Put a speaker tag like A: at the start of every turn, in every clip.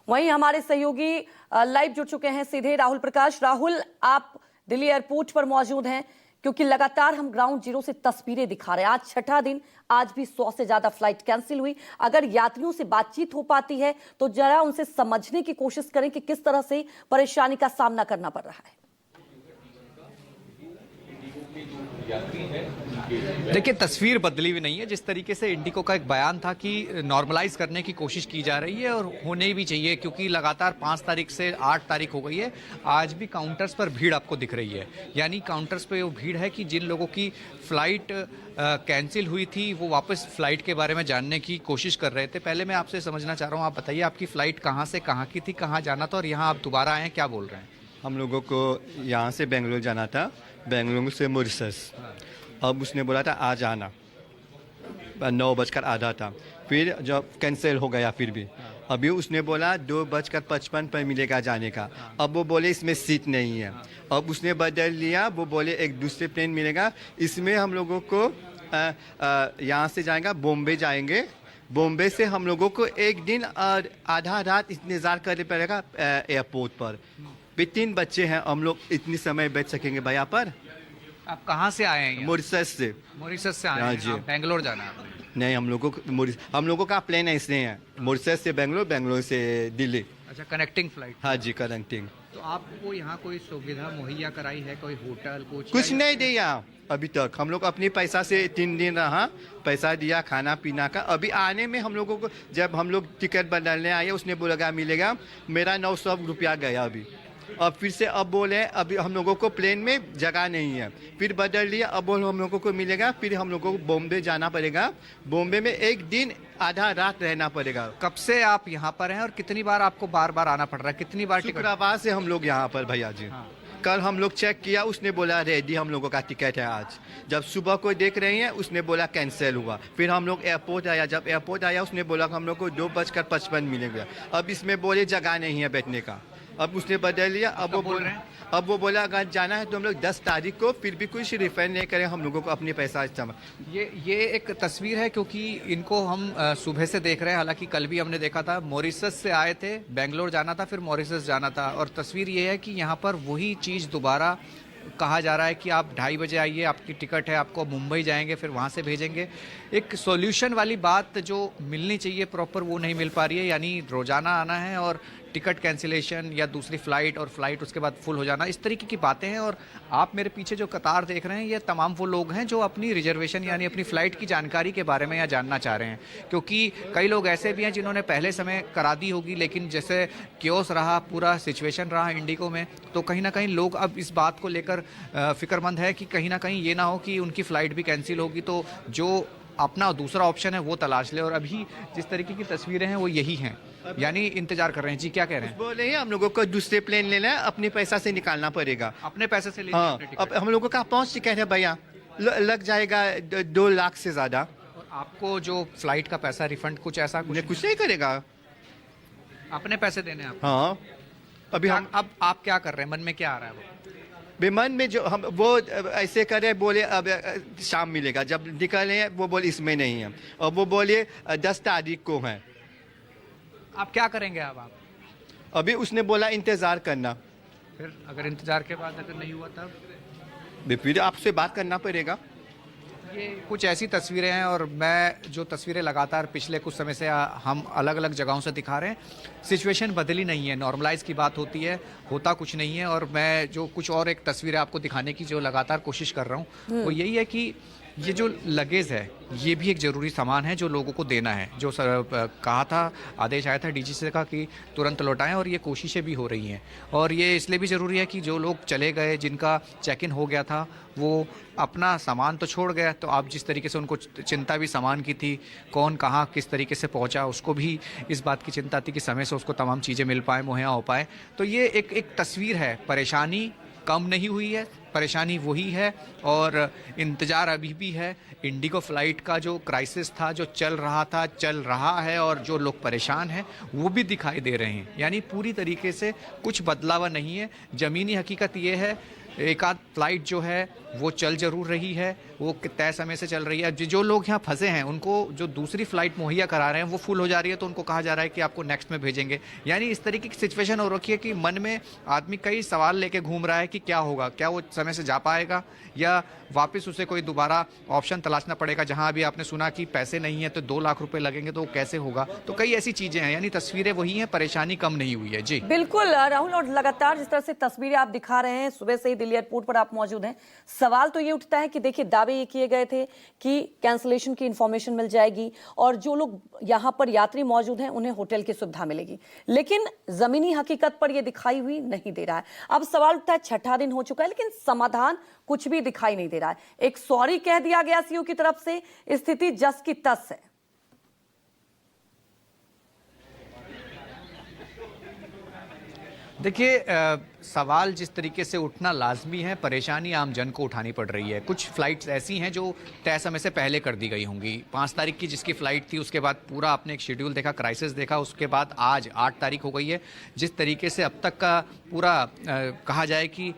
A: वहीं हमारे सहयोगी लाइव जुड़ चुके हैं सीधे, राहुल प्रकाश। राहुल, आप दिल्ली एयरपोर्ट पर मौजूद हैं क्योंकि लगातार हम ग्राउंड जीरो से तस्वीरें दिखा रहे हैं। आज छठा दिन, आज भी 100 से ज्यादा फ्लाइट कैंसिल हुई। अगर यात्रियों से बातचीत हो पाती है तो जरा उनसे समझने की कोशिश करें कि किस तरह से परेशानी का सामना करना पड़ रहा है।
B: देखिए, तस्वीर बदली हुई नहीं है। जिस तरीके से इंडिगो का एक बयान था कि नॉर्मलाइज करने की कोशिश की जा रही है और होने भी चाहिए, क्योंकि लगातार 5 तारीख से 8 तारीख हो गई है, आज भी काउंटर्स पर भीड़ आपको दिख रही है। यानी काउंटर्स पे वो भीड़ है कि जिन लोगों की फ्लाइट कैंसिल हुई थी वो वापस फ्लाइट के बारे में जानने की कोशिश कर रहे थे। पहले मैं आपसे समझना चाह रहा हूँ, आप बताइए आपकी फ़्लाइट कहाँ से कहाँ की थी, कहाँ जाना था और यहाँ आप दोबारा आए हैं, क्या बोल रहे हैं?
C: हम लोगों को यहाँ से बेंगलुरु जाना था, बेंगलुरु से मॉरिशस। अब उसने बोला था आज आना, 9:08 था, फिर जब कैंसिल हो गया फिर भी। अभी उसने बोला 2:55 पर मिलेगा जाने का। अब वो बोले इसमें सीट नहीं है। अब उसने बदल लिया, वो बोले एक दूसरे प्लेन मिलेगा। इसमें हम लोगों को यहाँ से जाएगा, बॉम्बे जाएंगे। बॉम्बे से हम लोगों को एक दिन और आधा रात इंतज़ार करना पड़ेगा एयरपोर्ट पर। भी 3 बच्चे हैं, हम लोग इतनी समय बैठ सकेंगे भैया पर?
B: आप कहाँ से आए हैं?
C: मॉरिशस से।
B: मॉरिशस से आए
C: हाँ
B: हैं?
C: जी।
B: आप बेंगलोर जाना है?
C: नहीं, हम लोगों का प्लेन ऐसे है, मॉरिशस से बेंगलोर, बेंगलोर से दिल्ली।
B: अच्छा, कनेक्टिंग फ्लाइट।
C: हाँ जी, कनेक्टिंग।
B: तो आपको यहाँ कोई सुविधा मुहैया कराई है? कोई होटल
C: कुछ नहीं दिया अभी तक। हम लोग अपनी पैसा से 3 दिन रहा, पैसा दिया खाना पीना का। अभी आने में हम लोगों को, जब हम लोग टिकट बदलने आए, उसने बोला मिलेगा, मेरा 900 रुपया गया अभी। अब फिर से अब बोले अभी हम लोगों को प्लेन में जगह नहीं है, फिर बदल लिया। अब बोल हम लोगों को मिलेगा, फिर हम लोगों को बॉम्बे जाना पड़ेगा। बॉम्बे में एक दिन आधा रात रहना पड़ेगा।
B: कब से आप यहाँ पर हैं और कितनी बार आपको बार बार आना पड़ रहा है? कितनी बार टिकट?
C: शुक्रवार से हम लोग यहाँ पर भैया जी।
B: हाँ।
C: कल हम लोग चेक किया, उसने बोला रेडी हम लोगों का टिकट है आज। जब सुबह को देख रहे हैं, उसने बोला कैंसिल हुआ। फिर हम लोग एयरपोर्ट आया, जब एयरपोर्ट आया उसने बोला हम लोग को 2:55 मिलेगा। अब इसमें बोले जगह नहीं है बैठने का। अब उसने बदल लिया। अब वो बोला अगर जाना है तो हम लोग 10 तारीख को, फिर भी कुछ रिफंड नहीं करें हम लोगों को अपने पैसा इस्तेमाल।
B: ये एक तस्वीर है, क्योंकि इनको हम सुबह से देख रहे हैं। हालांकि कल भी हमने देखा था, मॉरिशस से आए थे, बेंगलोर जाना था, फिर मॉरिशस जाना था। और तस्वीर ये है कि यहाँ पर वही चीज़ दोबारा कहा जा रहा है कि आप 2:30 बजे आइए, आपकी टिकट है, आपको मुंबई जाएंगे, फिर वहाँ से भेजेंगे। एक सॉल्यूशन वाली बात जो मिलनी चाहिए प्रॉपर, वो नहीं मिल पा रही है। यानी रोज़ाना आना है और टिकट कैंसिलेशन या दूसरी फ़्लाइट और फ्लाइट उसके बाद फुल हो जाना, इस तरीके की बातें हैं। और आप मेरे पीछे जो कतार देख रहे हैं, ये तमाम वो लोग हैं जो अपनी रिजर्वेशन यानी अपनी फ़्लाइट की जानकारी के बारे में यहाँ जानना चाह रहे हैं। क्योंकि कई लोग ऐसे भी हैं जिन्होंने पहले समय करा दी होगी, लेकिन जैसे क्योस रहा, पूरा सिचुएशन रहा इंडिगो में, तो कहीं ना कहीं लोग अब इस बात को लेकर फिक्रमंद है कि कहीं ना कहीं ये ना हो कि उनकी फ़्लाइट भी कैंसिल होगी, तो जो अपना दूसरा ऑप्शन है वो तलाश ले। और अभी जिस तरीके की तस्वीरें हैं वो यही हैं, यानी इंतजार कर रहे हैं। जी, क्या कह रहे हैं?
C: बोल रहे हैं हम लोगों को दूसरे प्लेन लेना है, अपने पैसा से निकालना पड़ेगा।
B: अपने पैसे से
C: हाँ, अब हम लोगों का 5 टिकट है भैया, लग जाएगा 2 लाख से ज्यादा।
B: और आपको जो फ्लाइट का पैसा रिफंड कुछ ऐसा
C: कुछ नहीं करेगा,
B: अपने पैसे देने हैं आपको?
C: हाँ। अभी हम
B: अब आप क्या कर रहे हैं? मन में क्या आ रहा है? वो
C: विमान में जो हम वो ऐसे करे, बोले अब शाम मिलेगा। जब निकले वो बोले इसमें नहीं है, और वो बोले 10 तारीख को है।
B: आप क्या करेंगे? अब आप
C: अभी उसने बोला इंतजार करना।
B: फिर अगर इंतजार के बाद अगर नहीं हुआ तब
C: फिर आपसे बात करना पड़ेगा।
B: ये कुछ ऐसी तस्वीरें हैं। और मैं जो तस्वीरें लगातार पिछले कुछ समय से हम अलग अलग जगहों से दिखा रहे हैं, सिचुएशन बदली नहीं है, नॉर्मलाइज की बात होती है, होता कुछ नहीं है। और मैं जो कुछ और एक तस्वीरें आपको दिखाने की जो लगातार कोशिश कर रहा हूँ वो यही है कि ये जो लगेज है ये भी एक ज़रूरी सामान है जो लोगों को देना है। जो कहा था, आदेश आया था डीजी से का कि तुरंत लौटाएं, और ये कोशिशें भी हो रही हैं। और ये इसलिए भी ज़रूरी है कि जो लोग चले गए, जिनका चेक इन हो गया था, वो अपना सामान तो छोड़ गया, तो आप जिस तरीके से उनको चिंता भी सामान की थी, कौन कहाँ किस तरीके से पहुँचा, उसको भी इस बात की चिंता थी कि समय से उसको तमाम चीज़ें मिल पाएँ, मुहैया हो पाएँ। तो ये एक तस्वीर है। परेशानी कम नहीं हुई है, परेशानी वही है और इंतज़ार अभी भी है। इंडिगो फ़्लाइट का जो क्राइसिस था, जो चल रहा था, चल रहा है, और जो लोग परेशान हैं वो भी दिखाई दे रहे हैं। यानी पूरी तरीके से कुछ बदलाव नहीं है। ज़मीनी हकीकत ये है एक आध फ्लाइट जो है वो चल जरूर रही है, वो तय समय से चल रही है। जो लोग यहाँ फंसे हैं उनको जो दूसरी फ्लाइट मुहैया करा रहे हैं वो फुल हो जा रही है, तो उनको कहा जा रहा है कि आपको नेक्स्ट में भेजेंगे। यानी इस तरीके की सिचुएशन हो रखी है कि मन में आदमी कई सवाल लेके घूम रहा है कि क्या होगा, क्या वो समय से जा पाएगा या वापस उसे कोई दोबारा ऑप्शन तलाशना पड़ेगा। जहां अभी आपने सुना कि पैसे नहीं है तो 2 लाख रुपए लगेंगे, तो वो कैसे होगा। तो कई ऐसी चीजें हैं, यानी तस्वीरें वही हैं, परेशानी कम नहीं हुई है। जी
A: बिल्कुल राहुल, और लगातार जिस तरह से तस्वीरें आप दिखा रहे हैं, सुबह से ही दिल्ली एयरपोर्ट पर आप मौजूद हैं, सवाल तो ये उठता है कि देखिए दावे ये किए गए थे कि कैंसिलेशन की इंफॉर्मेशन मिल जाएगी और जो लोग यहां पर यात्री मौजूद हैं उन्हें होटल की सुविधा मिलेगी, लेकिन जमीनी हकीकत पर यह दिखाई हुई नहीं दे रहा है। अब सवाल उठता है, छठा दिन हो चुका है लेकिन समाधान कुछ भी दिखाई नहीं दे रहा है। एक सॉरी कह दिया गया सीओ की तरफ से, स्थिति जस की तस है।
B: देखिए, सवाल जिस तरीके से उठना लाजमी है, परेशानी आम जन को उठानी पड़ रही है। कुछ फ्लाइट्स ऐसी हैं जो तय समय से पहले कर दी गई होंगी। 5 तारीख की जिसकी फ़्लाइट थी, उसके बाद पूरा आपने एक शेड्यूल देखा, क्राइसिस देखा, उसके बाद आज 8 तारीख हो गई है। जिस तरीके से अब तक का पूरा कहा जाए कि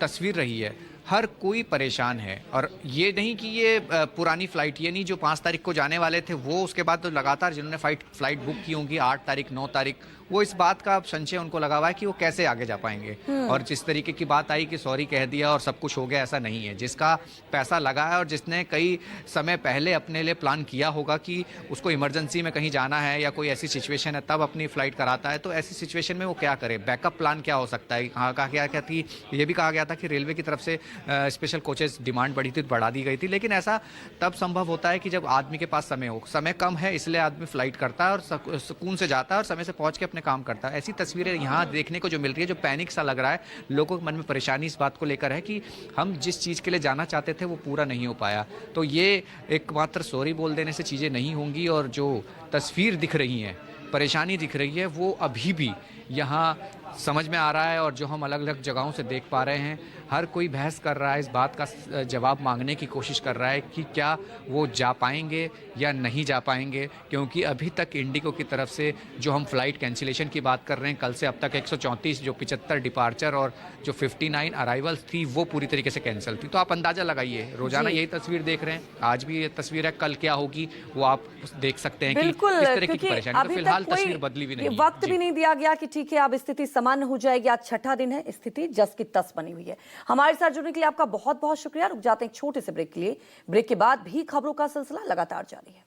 B: तस्वीर रही है, हर कोई परेशान है। और ये नहीं कि ये पुरानी फ़्लाइट, ये नहीं जो 5 तारीख को जाने वाले थे वो, उसके बाद तो लगातार जिन्होंने फ़्लाइट बुक की होंगी 8 तारीख 9 तारीख, वो इस बात का संशय उनको लगा हुआ है कि वो कैसे आगे जा पाएंगे। और जिस तरीके की बात आई कि सॉरी कह दिया और सब कुछ हो गया, ऐसा नहीं है। जिसका पैसा लगा है और जिसने कई समय पहले अपने लिए प्लान किया होगा कि उसको इमरजेंसी में कहीं जाना है या कोई ऐसी सिचुएशन है, तब अपनी फ़्लाइट कराता है, तो ऐसी सिचुएशन में वो क्या करे, बैकअप प्लान क्या हो सकता है। कहा क्या थी, ये भी कहा गया था कि रेलवे की तरफ से स्पेशल कोचेस डिमांड बढ़ी थी, बढ़ा दी गई थी, लेकिन ऐसा तब संभव होता है कि जब आदमी के पास समय हो। समय कम है इसलिए आदमी फ्लाइट करता है और सुकून से जाता है और समय से पहुंच के अपने काम करता है। ऐसी तस्वीरें यहाँ देखने को जो मिल रही है, जो पैनिक सा लग रहा है, लोगों के मन में परेशानी इस बात को लेकर है कि हम जिस चीज़ के लिए जाना चाहते थे वो पूरा नहीं हो पाया। तो ये एकमात्र सॉरी बोल देने से चीज़ें नहीं होंगी। और जो तस्वीर दिख रही है, परेशानी दिख रही है, वो अभी भी यहाँ समझ में आ रहा है। और जो हम अलग अलग जगहों से देख पा रहे हैं, हर कोई बहस कर रहा है, इस बात का जवाब मांगने की कोशिश कर रहा है कि क्या वो जा पाएंगे या नहीं जा पाएंगे। क्योंकि अभी तक इंडिगो की तरफ से जो हम फ़्लाइट कैंसिलेशन की बात कर रहे हैं, कल से अब तक 134 जो 75 डिपार्चर और जो 59 अराइवल्स थी वो पूरी तरीके से कैंसिल थी। तो आप अंदाज़ा लगाइए, रोज़ाना यही तस्वीर देख रहे हैं, आज भी ये तस्वीर है, कल क्या होगी वो आप देख सकते हैं कि इस तरह की परेशानी। तो फिलहाल तस्वीर बदली भी नहीं,
A: वक्त भी नहीं दिया गया कि ठीक है अब स्थिति सामान्य हो जाएगी। आज छठा दिन है, स्थिति जस की तस बनी हुई है। हमारे साथ जुड़ने के लिए आपका बहुत बहुत शुक्रिया। रुक जाते हैं एक छोटे से ब्रेक के लिए। ब्रेक के बाद भी खबरों का सिलसिला लगातार जारी है।